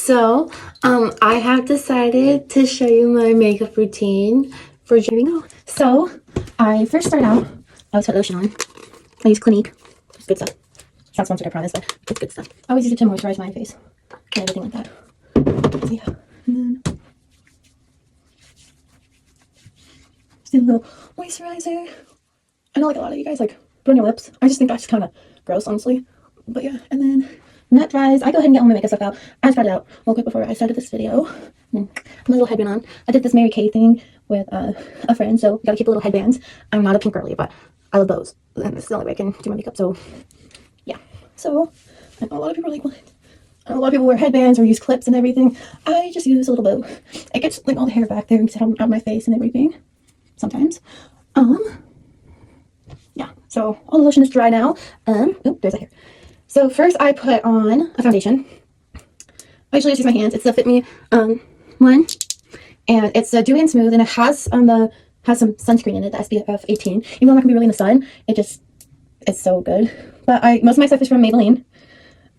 I have decided to show you my makeup routine for January. So, I first start out, I always put lotion on. I use Clinique. It's good stuff. It's not sponsored, I promise, but it's good stuff. I always use it to moisturize my face and everything like that. So, yeah. And then, just do a little moisturizer. I know, like, a lot of you guys, like, put on your lips. I just think that's kind of gross, honestly. But, yeah. And then, when that dries, I go ahead and get all my makeup stuff out. I tried it out real quick before I started this video. My little headband on. I did this Mary Kay thing with a friend, so you gotta keep a little headbands. I'm not a pink girly, but I love bows. And this is the only way I can do my makeup, so yeah. So, I know a lot of people are like, what? I know a lot of people wear headbands or use clips and everything. I just use a little bow. It gets like all the hair back there and out of my face and everything. Sometimes. Yeah. So all the lotion is dry now. Oop, there's a hair. So first I put on a foundation. I usually just use my hands. It's the Fit Me one. And it's dewy and smooth, and it has some sunscreen in it, the SPF 18. Even though I'm not gonna be really in the sun, it's so good. But most of my stuff is from Maybelline.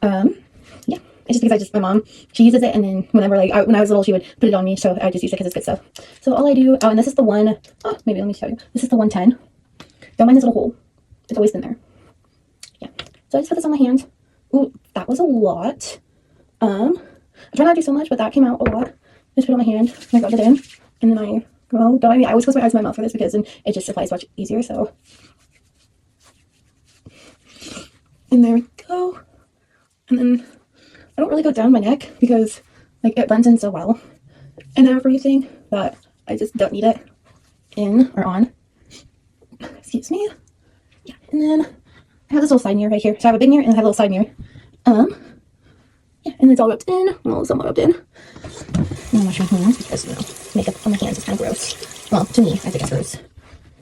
Yeah, it's just because my mom, she uses it, and then whenever when I was little, she would put it on me, so I just use it because it's good stuff. So all I do, and this is the one, maybe let me show you. This is the 110. Don't mind this little hole. It's always in there. Yeah. So I just put this on my hand. Ooh, that was a lot. I try not to do so much, but that came out a lot. Just put it on my hand, and I rub it in, and then I always close my eyes and my mouth for this because then it just applies much easier, so. And there we go. And then I don't really go down my neck because it blends in so well and everything that I just don't need it in or on. Excuse me. Yeah, and then I have this little side mirror right here. So I have a big mirror and I have a little side mirror. Yeah, and it's all rubbed in. Well, somewhat rubbed in. And I wash my hands because, makeup on my hands is kind of gross. Well, to me, I think it's gross.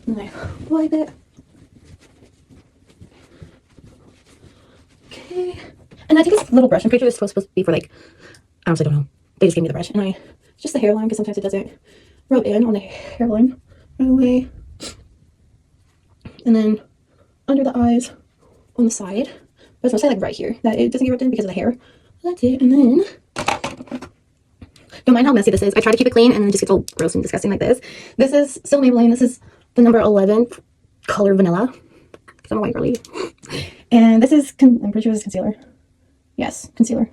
And then I wipe it. Okay. And I think this little brush, I'm pretty sure it's supposed to be for I honestly don't know. They just gave me the brush. And it's just the hairline because sometimes it doesn't rub in on the hairline right away. And then under the eyes on the side. But it's mostly right here that it doesn't get rubbed in because of the hair. That's it. And then, don't mind how messy this is. I try to keep it clean and then it just gets all gross and disgusting like this. This is still Maybelline. This is the number 11 color vanilla. Because I'm a white girly. And this is, I'm pretty sure this is concealer. Yes, concealer.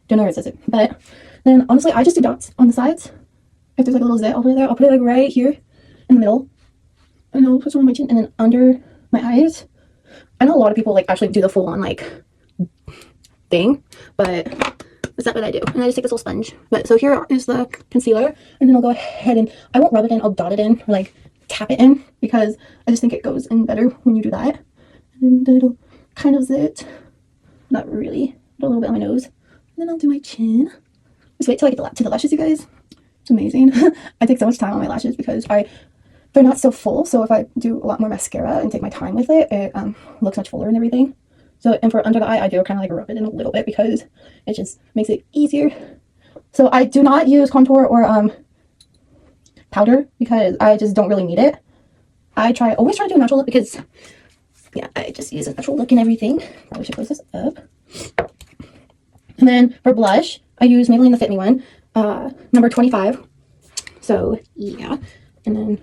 Don't know where it says it. But then honestly, I just do dots on the sides. If there's a little zit over there, I'll put it right here in the middle. And I'll put some on my chin and then under my eyes. I know a lot of people actually do the full on thing, but that's not what I do. And I just take this little sponge. But so here is the concealer, and then I'll go ahead and I won't rub it in, I'll dot it in or tap it in because I just think it goes in better when you do that. And then it'll kind of zit. Not really. Put a little bit on my nose. And then I'll do my chin. Just wait till I get to the lashes, you guys. It's amazing. I take so much time on my lashes because they're not so full, so if I do a lot more mascara and take my time with it, it looks much fuller and everything. So, and for under the eye, I do kind of rub it in a little bit because it just makes it easier. So I do not use contour or powder because I just don't really need it. I always try to do a natural look because, yeah, I just use a natural look and everything. Probably should close this up. And then for blush, I use Maybelline the Fit Me one, number 25. So, yeah. And then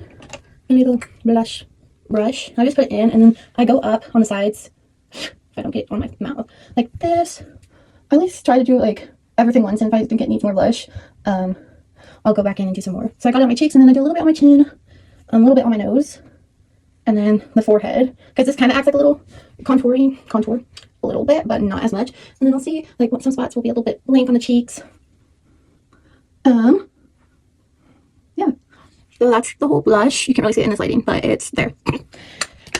a little blush brush. I just put it in and then I go up on the sides if I don't get it on my mouth like this. I at least try to do everything once, and if I think it needs more blush, I'll go back in and do some more. So I got it on my cheeks, and then I do a little bit on my chin, a little bit on my nose, and then the forehead because this kind of acts like a little contour a little bit, but not as much. And then I'll see what some spots will be a little bit blank on the cheeks. Yeah. So that's the whole blush. You can't really see it in this lighting, but it's there.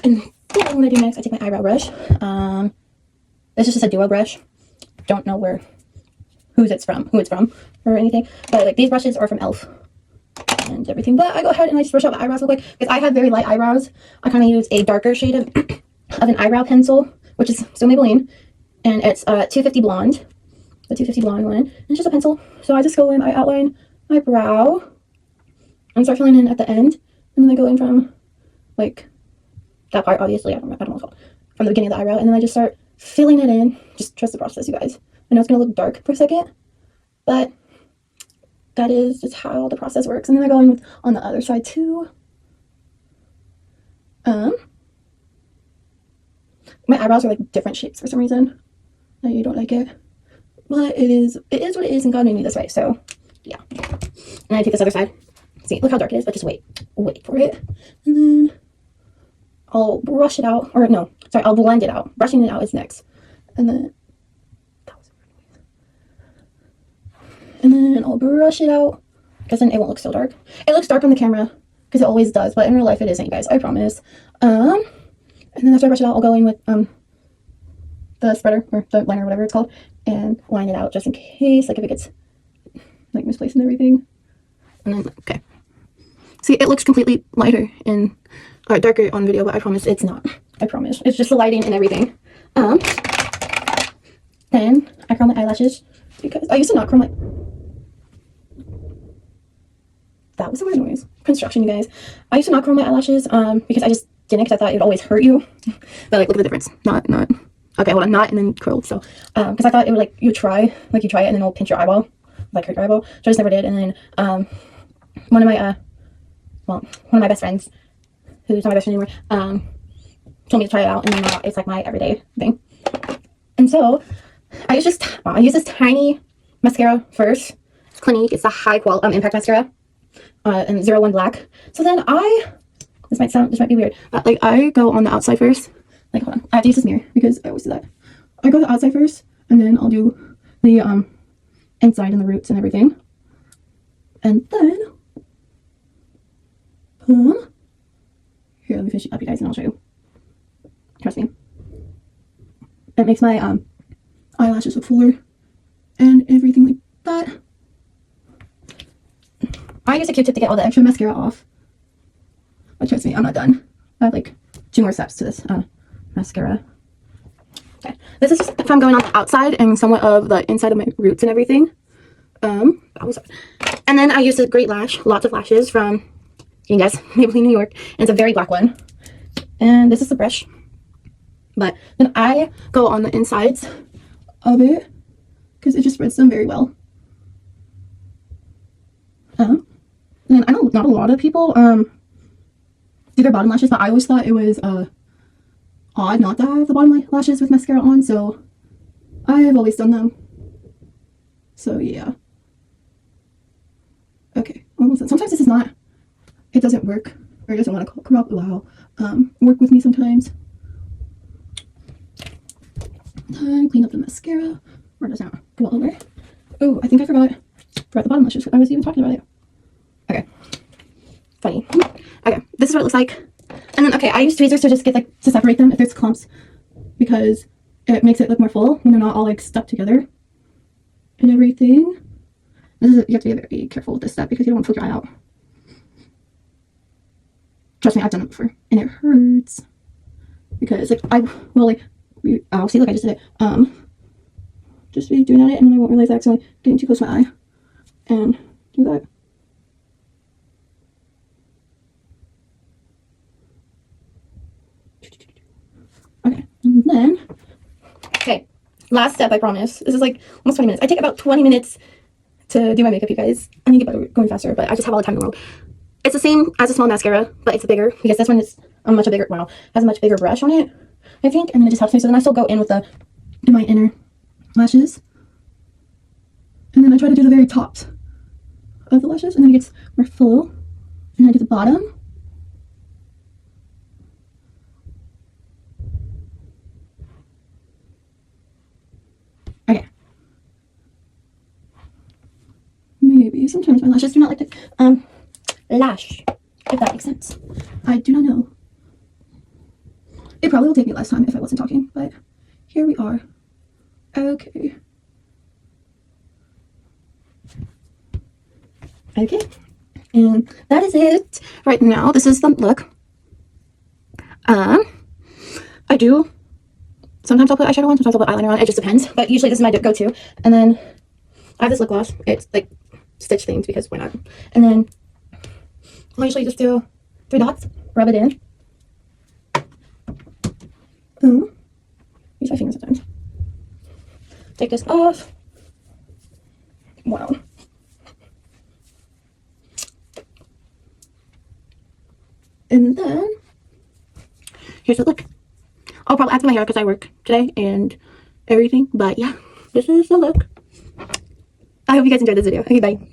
And then what I do next, I take my eyebrow brush. This is just a duo brush. Don't know who it's from or anything. But these brushes are from e.l.f. and everything. But I go ahead and I just brush out the eyebrows real quick because I have very light eyebrows. I kind of use a darker shade of an eyebrow pencil, which is still Maybelline, and it's 250 blonde, the 250 blonde one. And it's just a pencil. So I just go in, I outline my brow and start filling in at the end, and then I go in from that part, obviously, I don't know what's called, from the beginning of the eyebrow, and then I just start filling it in. Just trust the process, you guys. I know it's gonna look dark for a second, but that is just how the process works. And then I go in with, on the other side too. My eyebrows are like different shapes for some reason. You don't like it, but it is what it is, and God made me this way. So yeah. And I take this other side. See, look how dark it is, but just wait for it, and then I'll brush it out. Or no, sorry, I'll blend it out. Brushing it out is next, and then I'll brush it out because then it won't look so dark. It looks dark on the camera because it always does, but in real life it isn't, you guys. I promise. And then after I brush it out, I'll go in with the spreader or the liner, whatever it's called, and line it out just in case, like if it gets like misplaced and everything. And then okay, see, it looks completely lighter and darker on video, but I promise it's not. I promise it's just the lighting and everything. Then I curl my eyelashes because I used to not curl my. That was a weird noise. Construction, you guys. I used to not curl my eyelashes because I just didn't, because I thought it would always hurt you. But like, look at the difference. Not. Okay, hold on. Not and then curled. So, because I thought it would like you try it and then it'll pinch your eyeball, like hurt your eyeball. So I just never did. And then one of my best friends, who's not my best friend anymore, told me to try it out, and then it's like my everyday thing. And so I use this tiny mascara first. It's Clinique. It's a high quality impact mascara. And 01 black. So then this might be weird, but like I go on the outside first. Like, hold on, I have to use this mirror because I always do that. I go the outside first, and then I'll do the inside and the roots and everything, and then here, let me finish it up, you guys, and I'll show you. Trust me, it makes my eyelashes look fuller and everything like that. I use a Q-tip to get all the extra mascara off. But trust me, I'm not done. I have like 2 more steps to this mascara. Okay, this is if I'm going on the outside and somewhat of the inside of my roots and everything. And then I use a great lash, lots of lashes from, you can guess, Maybelline New York. And it's a very black one. And this is the brush. But then I go on the insides of it because it just spreads them very well. And I know not a lot of people do their bottom lashes, but I always thought it was odd not to have the bottom lashes with mascara on, so I have always done them. So yeah. Okay, almost done. Sometimes this is not, it doesn't work, or it doesn't want to work with me sometimes. Then clean up the mascara, or does not go all over. Oh, I think I forgot the bottom lashes. I was even talking about it. Okay. Funny. Okay, this is what it looks like. And then, okay, I use tweezers to just get to separate them if there's clumps, because it makes it look more full when they're not all like stuck together and everything. You have to be very careful with this step because you don't want to pull your eye out. Trust me, I've done it before and it hurts because like I'll see, look, I just did it. Just be doing it, and then I won't realize I accidentally getting too close to my eye and do that. Okay, and then, okay, last step, I promise. This is like almost 20 minutes. I take about 20 minutes to do my makeup, you guys. I need to get going faster, but I just have all the time in the world. It's the same as a small mascara, but it's bigger because this one is has a much bigger brush on it, I think, and then it just helps me. So then I still go in with my inner lashes, and then I try to do the very tops of the lashes, and then it gets more full, and I do the bottom. Okay. Maybe sometimes my lashes do not like to lash, if that makes sense. I do not know. It probably will take me less time if I wasn't talking, but here we are. Okay. Okay. And that is it right now. This is the look. I do. Sometimes I'll put eyeshadow on, sometimes I'll put eyeliner on. It just depends. But usually this is my go-to. And then I have this lip gloss. It's like stitch things because why not? And then I'll usually just do 3 dots, rub it in. Use my fingers sometimes. Take this off. Wow. And then, here's the look. I'll probably add to my hair because I work today and everything. But yeah, this is the look. I hope you guys enjoyed this video. Okay, bye.